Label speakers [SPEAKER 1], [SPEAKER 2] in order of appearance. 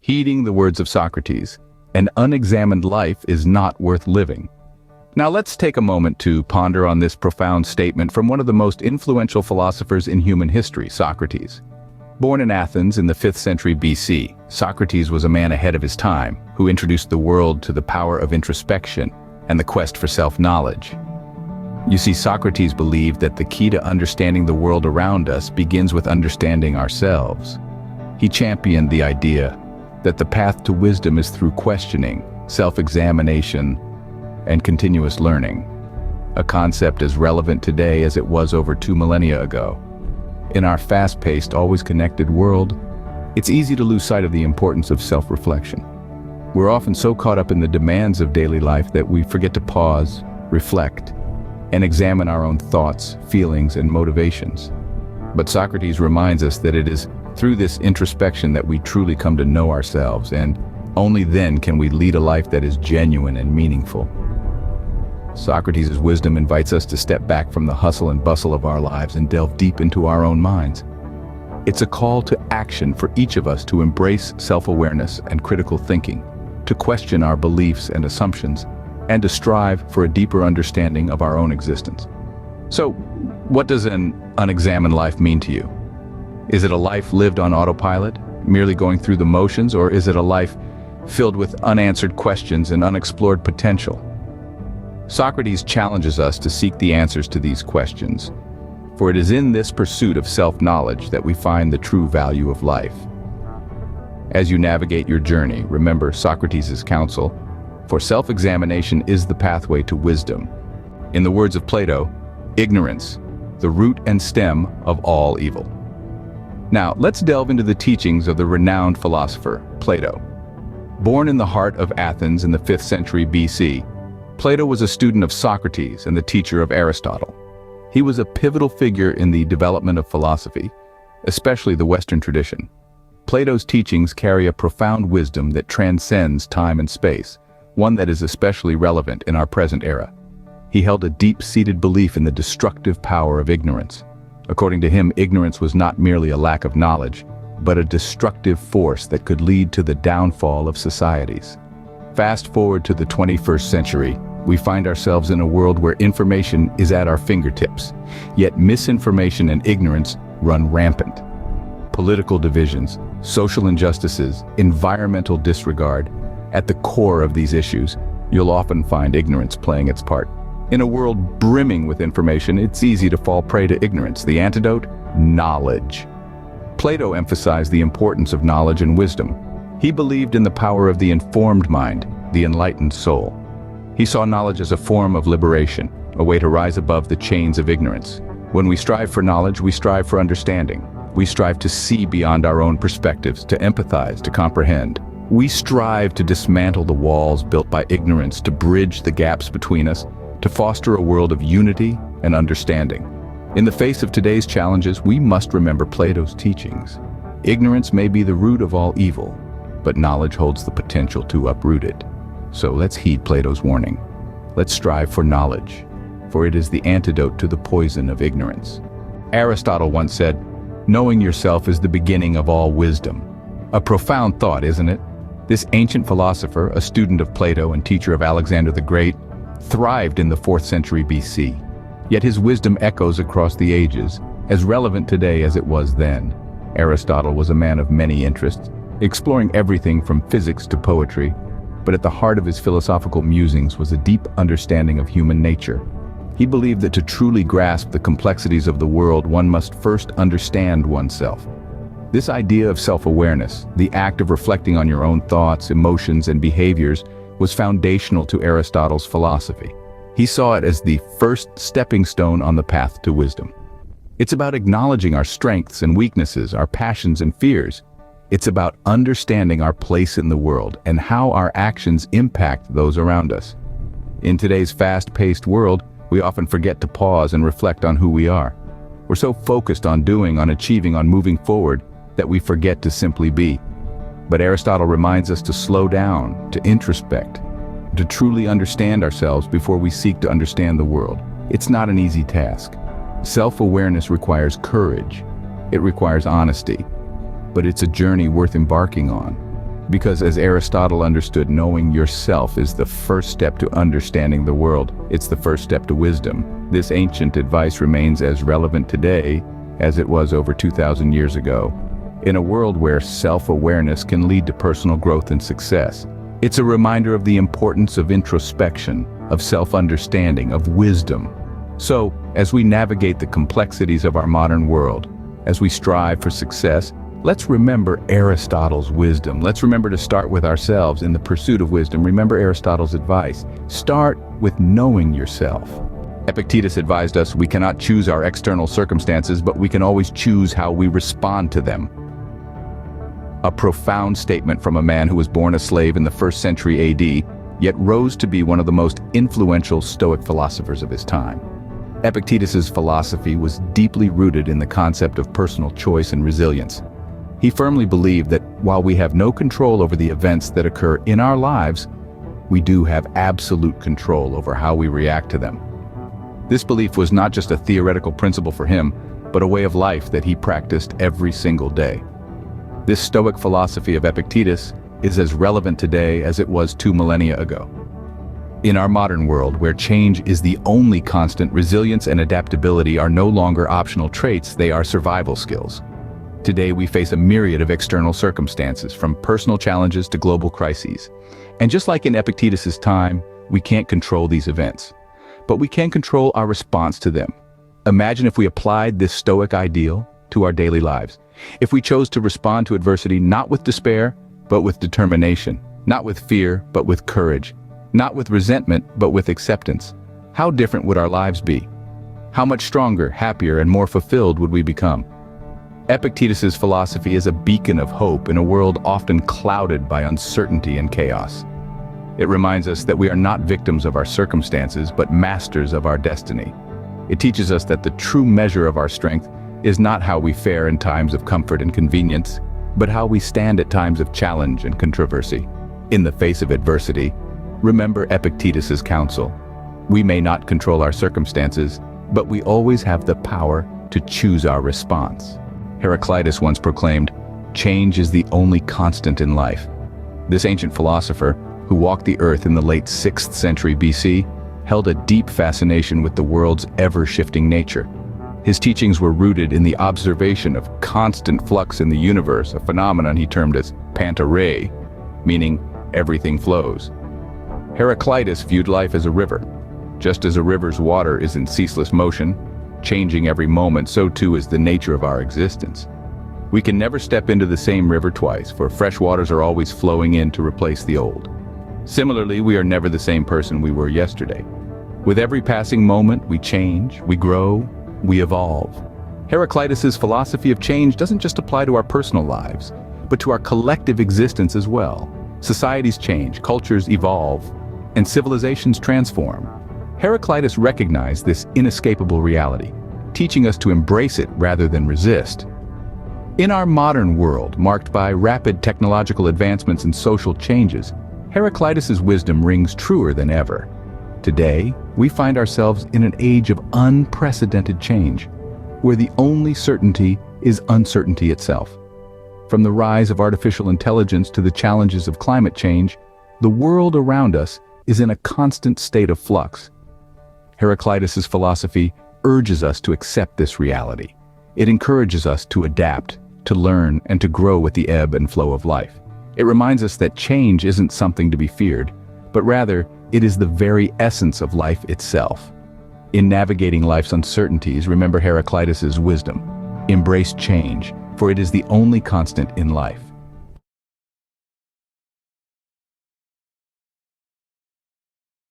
[SPEAKER 1] Heeding the words of Socrates, an unexamined life is not worth living. Now let's take a moment to ponder on this profound statement from one of the most influential philosophers in human history, Socrates. Born in Athens in the 5th century BC, Socrates was a man ahead of his time who introduced the world to the power of introspection and the quest for self-knowledge. You see, Socrates believed that the key to understanding the world around us begins with understanding ourselves. He championed the idea that the path to wisdom is through questioning, self-examination, and continuous learning, a concept as relevant today as it was over 2 millennia ago. In our fast-paced, always connected world, it's easy to lose sight of the importance of self-reflection. We're often so caught up in the demands of daily life that we forget to pause, reflect, and examine our own thoughts, feelings, and motivations. But Socrates reminds us that it is through this introspection that we truly come to know ourselves, and only then can we lead a life that is genuine and meaningful. Socrates' wisdom invites us to step back from the hustle and bustle of our lives and delve deep into our own minds. It's a call to action for each of us to embrace self-awareness and critical thinking, to question our beliefs and assumptions, and to strive for a deeper understanding of our own existence. So, what does an unexamined life mean to you? Is it a life lived on autopilot, merely going through the motions, or is it a life filled with unanswered questions and unexplored potential? Socrates challenges us to seek the answers to these questions, for it is in this pursuit of self-knowledge that we find the true value of life. As you navigate your journey, remember Socrates' counsel, for self-examination is the pathway to wisdom. In the words of Plato, ignorance, the root and stem of all evil. Now, let's delve into the teachings of the renowned philosopher, Plato. Born in the heart of Athens in the 5th century BC, Plato was a student of Socrates and the teacher of Aristotle. He was a pivotal figure in the development of philosophy, especially the Western tradition. Plato's teachings carry a profound wisdom that transcends time and space, one that is especially relevant in our present era. He held a deep-seated belief in the destructive power of ignorance. According to him, ignorance was not merely a lack of knowledge, but a destructive force that could lead to the downfall of societies. Fast forward to the 21st century, we find ourselves in a world where information is at our fingertips, yet misinformation and ignorance run rampant. Political divisions, social injustices, environmental disregard, at the core of these issues, you'll often find ignorance playing its part. In a world brimming with information, it's easy to fall prey to ignorance. The antidote? Knowledge. Plato emphasized the importance of knowledge and wisdom. He believed in the power of the informed mind, the enlightened soul. He saw knowledge as a form of liberation, a way to rise above the chains of ignorance. When we strive for knowledge, we strive for understanding. We strive to see beyond our own perspectives, to empathize, to comprehend. We strive to dismantle the walls built by ignorance, to bridge the gaps between us, to foster a world of unity and understanding. In the face of today's challenges, we must remember Plato's teachings. Ignorance may be the root of all evil, but knowledge holds the potential to uproot it. So let's heed Plato's warning. Let's strive for knowledge, for it is the antidote to the poison of ignorance. Aristotle once said, "Knowing yourself is the beginning of all wisdom." A profound thought, isn't it? This ancient philosopher, a student of Plato and teacher of Alexander the Great, thrived in the 4th century BC. Yet his wisdom echoes across the ages, as relevant today as it was then. Aristotle was a man of many interests, exploring everything from physics to poetry, but at the heart of his philosophical musings was a deep understanding of human nature. He believed that to truly grasp the complexities of the world, one must first understand oneself. This idea of self-awareness, the act of reflecting on your own thoughts, emotions, and behaviors, was foundational to Aristotle's philosophy. He saw it as the first stepping stone on the path to wisdom. It's about acknowledging our strengths and weaknesses, our passions and fears. It's about understanding our place in the world and how our actions impact those around us. In today's fast-paced world, we often forget to pause and reflect on who we are. We're so focused on doing, on achieving, on moving forward, that we forget to simply be. But Aristotle reminds us to slow down, to introspect, to truly understand ourselves before we seek to understand the world. It's not an easy task. Self-awareness requires courage. It requires honesty. But it's a journey worth embarking on. Because as Aristotle understood, knowing yourself is the first step to understanding the world. It's the first step to wisdom. This ancient advice remains as relevant today as it was over 2,000 years ago. In a world where self-awareness can lead to personal growth and success, it's a reminder of the importance of introspection, of self-understanding, of wisdom. So, as we navigate the complexities of our modern world, as we strive for success, let's remember Aristotle's wisdom. Let's remember to start with ourselves in the pursuit of wisdom. Remember Aristotle's advice. Start with knowing yourself. Epictetus advised us we cannot choose our external circumstances, but we can always choose how we respond to them. A profound statement from a man who was born a slave in the 1st century AD, yet rose to be one of the most influential Stoic philosophers of his time. Epictetus's philosophy was deeply rooted in the concept of personal choice and resilience. He firmly believed that while we have no control over the events that occur in our lives, we do have absolute control over how we react to them. This belief was not just a theoretical principle for him, but a way of life that he practiced every single day. This Stoic philosophy of Epictetus is as relevant today as it was 2 millennia ago. In our modern world, where change is the only constant, resilience and adaptability are no longer optional traits, they are survival skills. Today we face a myriad of external circumstances, from personal challenges to global crises. And just like in Epictetus's time, we can't control these events, but we can control our response to them. Imagine if we applied this Stoic ideal to our daily lives. If we chose to respond to adversity not with despair, but with determination, not with fear, but with courage, not with resentment, but with acceptance, how different would our lives be? How much stronger, happier, and more fulfilled would we become? Epictetus's philosophy is a beacon of hope in a world often clouded by uncertainty and chaos. It reminds us that we are not victims of our circumstances, but masters of our destiny. It teaches us that the true measure of our strength is not how we fare in times of comfort and convenience, but how we stand at times of challenge and controversy. In the face of adversity, remember Epictetus's counsel. We may not control our circumstances, but we always have the power to choose our response. Heraclitus once proclaimed, "Change is the only constant in life." This ancient philosopher, who walked the earth in the late 6th century BC, held a deep fascination with the world's ever-shifting nature. His teachings were rooted in the observation of constant flux in the universe, a phenomenon he termed as pantarei, meaning everything flows. Heraclitus viewed life as a river. Just as a river's water is in ceaseless motion, changing every moment, so too is the nature of our existence. We can never step into the same river twice, for fresh waters are always flowing in to replace the old. Similarly, we are never the same person we were yesterday. With every passing moment, we change, we grow, we evolve. Heraclitus's philosophy of change doesn't just apply to our personal lives, but to our collective existence as well. Societies change, cultures evolve, and civilizations transform. Heraclitus recognized this inescapable reality, teaching us to embrace it rather than resist. In our modern world, marked by rapid technological advancements and social changes, Heraclitus's wisdom rings truer than ever. Today, we find ourselves in an age of unprecedented change, where the only certainty is uncertainty itself. From the rise of artificial intelligence to the challenges of climate change, the world around us is in a constant state of flux. Heraclitus's philosophy urges us to accept this reality. It encourages us to adapt, to learn, and to grow with the ebb and flow of life. It reminds us that change isn't something to be feared, but rather, it is the very essence of life itself. In navigating life's uncertainties, remember Heraclitus's wisdom. Embrace change, for it is the only constant in life.